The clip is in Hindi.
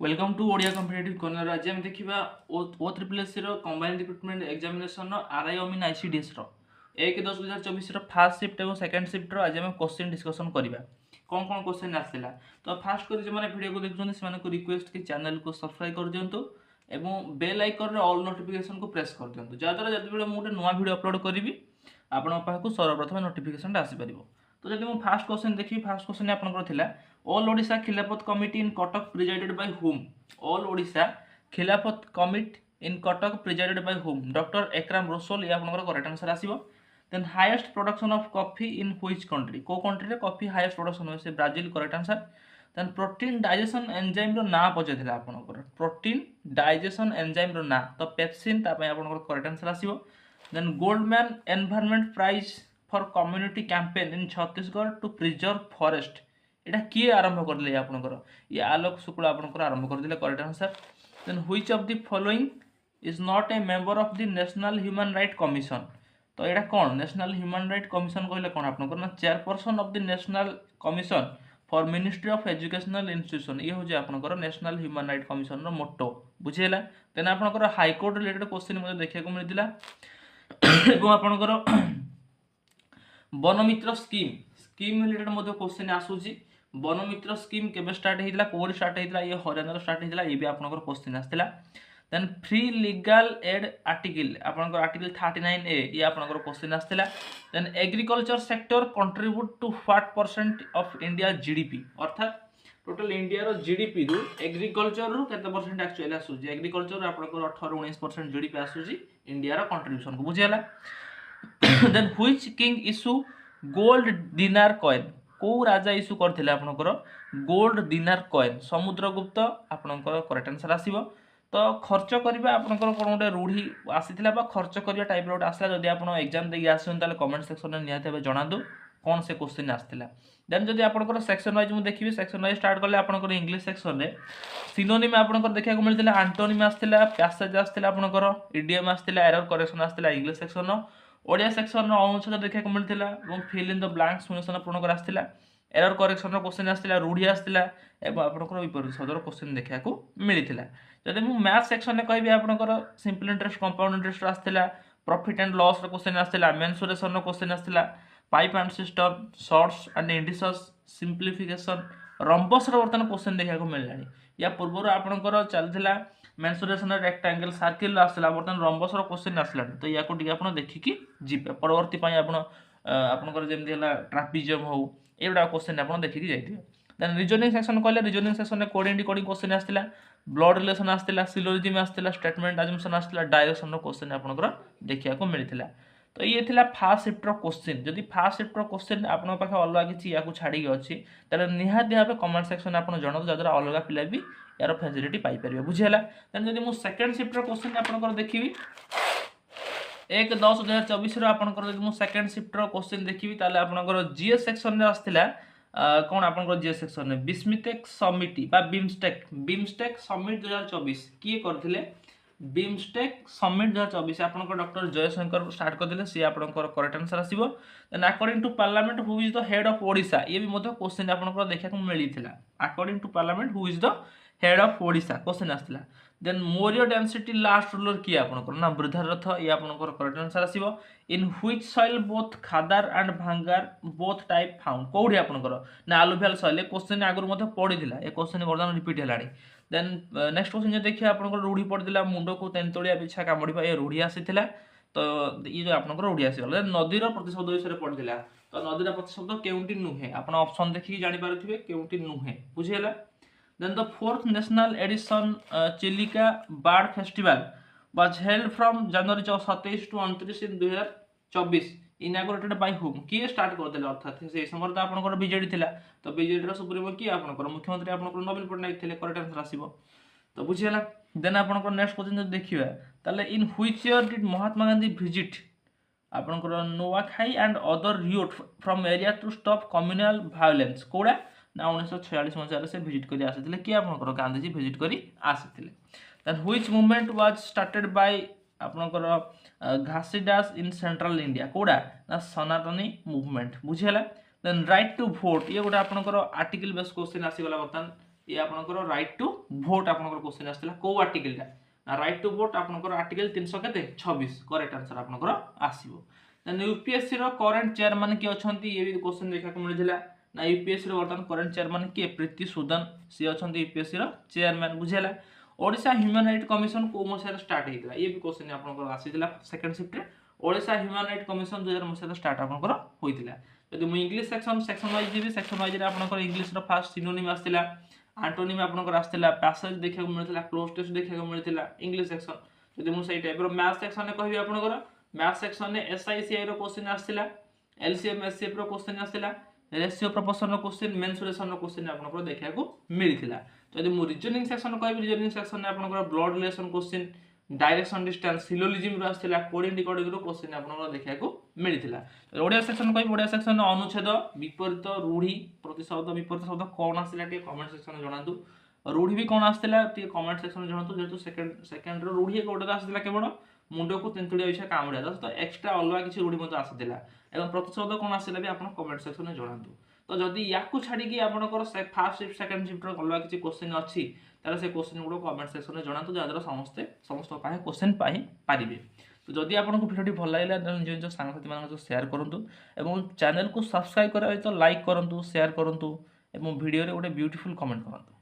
Welcome to Odia competitive corner. आज हम देखा O triple S combined recruitment examination RI अमीन आईसीडीएस 1/10/2024 फास्ट शिफ्ट और सेकंड शिफ्ट आज हम क्वेश्चन डिस्कशन करवा कौन कौन क्वेश्चन आसाला। तो फास्ट कर जो वीडियो को देखते रिक्वेस्ट कि चैनल को सब्सक्राइब कर दिंतु एवं बेल आइकन ऑल नोटिफिकेशन को प्रेस कर दिंतु जहाँद्वारा जो मुझे नुआ वीडियो अपलोड करी आपण पाखु सर्वप्रथम नोटिफिकेशन आसीपर। तो जब मुझे फास्ट क्वेश्चन देखी फास्ट क्वेश्चन आपंकर all Odisha Khilafat committee in Cuttack presided by whom. All Odisha Khilafat committee in Cuttack presided by whom doctor Ekram Rasul ये आपंकर करेक्ट आंसर आसीबो। Then highest production of coffee in which country को कंट्री रे कॉफी हाईएस्ट प्रोडक्शन होय से Brazil correct answer. Then protein digestion enzyme रो ना पचाइथिला आपनकर प्रोटीन डाइजेशन एंजाइम रो ना तो पेप्सिन ता पय आपनकर करेक्ट आंसर आसीबो। Then Goldman environment prize for community campaign in Chhattisgarh to preserve forest एटा किए आरंभ करले आपनकर ये आलोक शुक्ला आपनकर आरंभ करदिले correct answer. Then which of the following is not a member of the national human right commission. तो एटा कौन नेशनल ह्यूमन राइट कमिशन कहले कौन आपनकर ना chairperson of the national commission for ministry of educational institution ये हो जे आपनकर नेशनल ह्यूमन राइट कमिशन रो मोटो बुझेला। देन आपनकर हाई कोर्ट रिलेटेड क्वेश्चन मुझे देखिया को मिलतिला एवं आपनकर वनमित्र स्कीम स्कीम रिलेटेड मध्य क्वेश्चन आसूची वनमित्र स्कीम केबे स्टार्ट हेतिला कोरी स्टार्ट हेतिला ये हरियाणा स्टार्ट हेतिला ये भी आपनकर क्वेश्चन आस्तिला। Then free legal aid article आपनकर आर्टिकल 39A ये आपनकर क्वेश्चन आस्तिला। Then agriculture sector contribute to what percent of India GDP अर्थात टोटल इंडिया रो जीडीपी रु एग्रीकल्चर रु केते परसेंट एक्चुअली आसूची एग्रीकल्चर आपनकर 18-19% जीडीपी आसूची इंडिया रो कंट्रीब्यूशन को बुझियाला। Then which king issue gold dinar coin को राजा इशू करथिले आपनकर गोल्ड दिनार कॉइन समुद्रगुप्त आपनकर करेक्ट आंसर आसीबो। तो खर्च करबा आपनकर कोन गोटे रूढ़ी आसीथिला बा खर्च करबा टाइप रो आसला जदि आपण एग्जाम देगी आसन ताले कमेंट सेक्शन रे निहाते बे जणा दो कौन से क्वेश्चन आसथिला। देन जदि आपनकर सेक्शन वाइज मु देखिबे सेक्शन वाइज स्टार्ट करले आपनकर इंग्लिश सेक्शन रे सिनोनिम आपनकर देखिया को मिलथिला एंटोनिम आसथिला पैसेज आसथिला आपनकर इडियम आसथिला एरर करेक्शन आसथिला इंग्लिश सेक्शन रो ओडिया सेक्शन रो अनुच्छेद देखिया को मिलथिला एवं फिल इन द ब्लैंक्स शून्य पूर्ण कर आसथिला एरर करेक्शन रो क्वेश्चन आसथिला रूढ़ी आसथिला एवं आपनकर विपरीत शब्द रो क्वेश्चन देखिया को मिलिथिला। जदि मु मैथ सेक्शन रे कहबी आपनकर सिंपल इंटरेस्ट कंपाउंड इंटरेस्ट आसथिला प्रॉफिट एंड लॉस रो क्वेश्चन आसथिला मेंसुरेशन रो क्वेश्चन आसथिला pipe and system surds and indices simplification rhombus रो वर्तन क्वेश्चन देखिया को मिललानी या पूर्व आपनकर चलथिला मेंसुरेशन रेक्टेंगल सर्किल आसला बर्तन रंबस रो क्वेश्चन आसला तो या को टिके आपण देखिकी जिबे परवर्ती पई आपण आपनकर जेमति हला ट्रापिजियम हो एबडा क्वेश्चन आपण देखिकी जाइथिबे। देन रीजनिंग सेक्शन कहले रीजनिंग सेक्शन रे कोडिंग कोडिंग क्वेश्चन आसला ब्लड रिलेशन आसला सिलोजिज्म आसला स्टेटमेंट अजम्पशन आसला डायरेक्शन रो क्वेश्चन आपनकर देखिया को मिलथिला। तो ये थिला फास्ट शिफ्ट रो क्वेश्चन जदि फास्ट शिफ्ट रो क्वेश्चन आपण पाखे अलग किछि या को छाडी के अछि तले निहाती भाबे कमेंट सेक्शन आपण जणो जदरा अलग पिला भी यार फैसिलिटी पाई परिबे बुझियला। देन जदि मु सेकंड शिफ्ट रो क्वेश्चन आपनकर देखिबी 1/10/2024 रो आपनकर जदि मु सेकंड शिफ्ट रो क्वेश्चन देखिबी ताले आपनकर जीएस सेक्शन रे आस्थिला कोन आपनकर जीएस सेक्शन रे बिस्मिटेक समिट बा बिमस्टेक समिट 2024 किए करथिले बिमस्टेक समिट 2024 आपनकर डॉक्टर जयशंकर स्टार्ट करथिले सी आपनकर करेक्ट आंसर आसीबो। Then according to parliament who is the head of Odisha ये भी मधो क्वेश्चन आपनकर देखा को मिलिथिला according to parliament who is the head of Odisha question आसला। Then Maurya dynasty last ruler किए आपनकर ना वृद्धरथ ये आपनकर करेक्ट आंसर आसीबो। In which soil both khadar and bhangar both type found कोडी आपनकर ना आलुवियल सॉइल क्वेश्चन आगुर मधे पडिथिला ए क्वेश्चन वर्तमान रिपीट हेलानी। देन नेक्स्ट क्वेश्चन देखिए आपनकर रूढ़ी पडिथिला मुंडो को तेंतुलिया बिछा कामड़िबा ए रूढ़ी आसीथिला तो ये जो आपनकर रूढ़ी आसीगला। देन नदीर प्रतिशब्द विषय पडिथिला तो नदीर प्रतिशब्द केउंटी नुहे आपण ऑप्शन देखि जानि पारथिबे केउंटी नुहे बुझियला। Then the fourth national edition Chilika Bird Festival was held from January 27 to 29 in 2024 inaugurated by whom किए स्टार्ट करदेले अर्थात से समय तो आपनकर बीजेडी थिला तो बीजेडी रो सुप्रीमो किए आपनकर मुख्यमंत्री आपनकर नवीन पटनायक थिले करेक्ट आंसर आसीबो तो बुझियला। देन आपनकर नेक्स्ट क्वेश्चन जब देखिबा ताले in which year did Mahatma Gandhi visit आपनकर Noakhali and other youth from area to stop communal violence कोडा ना 1946 मसीह से विजिट करी आसिथिले कि आपनकर गांधीजी विजिट करी आसिथिले। Then which movement was started by आपनकर घासीदास इन सेंट्रल इंडिया कोडा ना सनातनी मूवमेंट बुझियला। देन राइट टू वोट ये गोटे आपनकर आर्टिकल बेस क्वेश्चन आसीगला बर्तमान ये आपनकर राइट टू भोट आपनकर क्वेश्चन आस्थिला को आर्टिकल टा राइट टू भोट आपनकर आर्टिकल 300 केते 26 करेक्ट आंसर आपनकर आसीबो। देन यूपीएससी रो करंट चेयरमैन के अछंती ये भी क्वेश्चन देखा को मिलथिला ना यूपीएससी रो वर्तमान करंट चेयरमैन के प्रीति सुदन सी अछंती यूपीएससी रो चेयरमैन बुझेला। ओडिशा ह्यूमन राइट कमिशन को मसिया स्टार्ट हेतिला ये भी क्वेश्चन आपनकर आसीथिला सेकंड शिफ्ट रे ओडिशा ह्यूमन राइट कमिशन 2000 मसिया स्टार्ट आपनकर होइतिला। यदि मु इंग्लिश सेक्शन वाइज जीवी सेक्शन वाइज रे आपनकर इंग्लिश रो फर्स्ट सिनोनिम आस्थिला आंटोनिम आपनकर आस्थिला पैसेज देखा को मिलथिला क्लोज टेस्ट देखा को मिलथिला इंग्लिश सेक्शन। यदि मु सही टाइप रो मैथ सेक्शन ने कहबी आपनकर मैथ सेक्शन ने एसआईसीआई रो क्वेश्चन आस्थिला एलसीएम एचसीएफ रो क्वेश्चन आस्थिला रेशियो प्रोपोर्शन रो क्वेश्चन मेंसुरेशन रो क्वेश्चन आपनकर देखा को मिलथिला। यदि मु रीजनिंग सेक्शन कहबी रीजनिंग सेक्शन ने आपनकर blood relation question direction distance syllogism रो आस्थिला कोडिंग डिकोडिंग रो क्वेश्चन आपनकर देखा को मिलथिला। ओडिया सेक्शन कहबी ओडिया सेक्शन अनुच्छेद विपरीत रूढ़ी प्रतिशब्द विपरीत शब्द कोन आस्थिला टे कमेंट सेक्शन जणांतु रूढ़ी भी कोन आस्थिला टे कमेंट सेक्शन जणांतु जेतु सेकंड रो रूढ़ी कोडा आस्थिला केवल मुंडो को तेंतुड़िया विषय कामुड़िया तो एक्स्ट्रा अलग किसी रूढ़ी मत आसीथिला एवं प्रतिशब्द कोन आसीला भी आपण कमेंट सेक्शन में जणांतु। तो जदि याकू छाड़ी कि आपनकर फर्स्ट शिफ्ट सेकंड शिफ्ट रो अलग किसी क्वेश्चन अछि ताले से क्वेश्चन गुडो कमेंट सेक्शन में जणांतु जादर समस्त पाए क्वेश्चन पाई पारिबे। तो जदि आपको भिडियोटी भल लागला निज निज सांगसाथी मान शेयर करंतु एवं चैनल को सब्सक्राइब करा तो लाइक करंतु शेयर करंतु एवं वीडियो रे गोटे ब्यूटीफुल कमेंट करंतु।